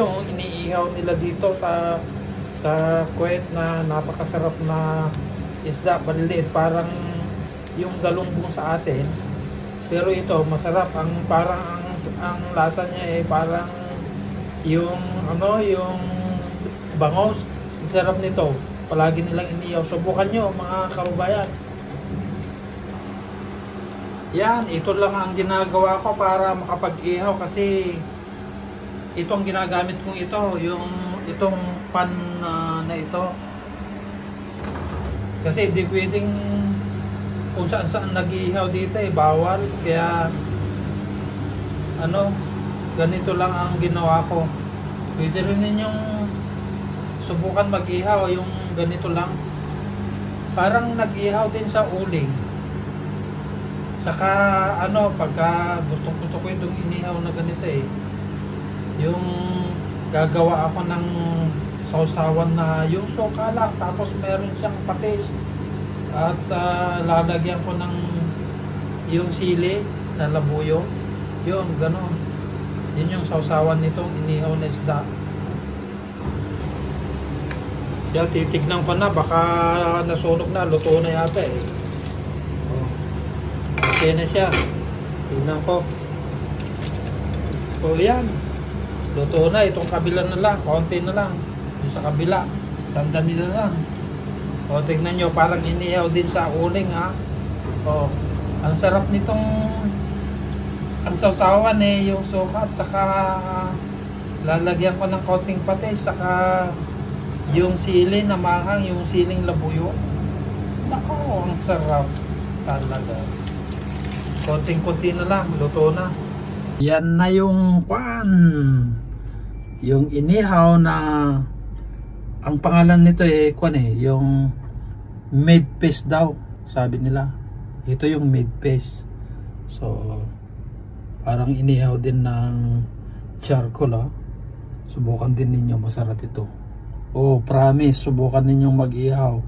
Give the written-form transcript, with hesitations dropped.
yung iniihaw nila dito sa Kuwait na napakasarap na isda, maliliit parang yung galunggong sa atin, pero ito masarap, ang lasa niya parang yung yung bangos. Ang sarap nito, palagi nilang inihaw. Subukan nyo mga kababayan. Yan, ito lang ang ginagawa ko para makapag-ihaw, kasi itong ginagamit kong itong pan na ito. Kasi di pwedeng kung saan nag-ihaw dito, bawal. Kaya ganito lang ang ginawa ko. Pwede rin ninyong subukan mag-ihaw yung ganito lang. Parang nag-ihaw din sa uling. Saka pagka gusto ko itong inihaw na ganito yung gagawa ako ng sausawan na yung suka lang, tapos meron siyang patis at lalagyan ko ng yung sili na labuyo, yun ganon. Yun yung sausawan nitong inihaw na isda. Yan, titignan ko na, baka nasunog na, luto na yata okay na siya. Tingnan ko. So yan, luto na. Itong kabila na lang, konti na lang. Yung sa kabila, sandali na lang. O tignan nyo, parang inihaw din sa uling O, ang sarap nitong ang sausawan yung sukat, saka lalagyan ko ng konting patis, saka yung sili na mahang, yung siling labuyo. Nako, ang sarap talaga. Konting-konti na lang, luto na. Yan na yung pan. Yung inihaw na ang pangalan nito yung made paste daw, sabi nila. Ito yung made paste. So, parang inihaw din ng charcoal Subukan din ninyo, masarap ito. Oh, promise, subukan ninyong mag-ihaw.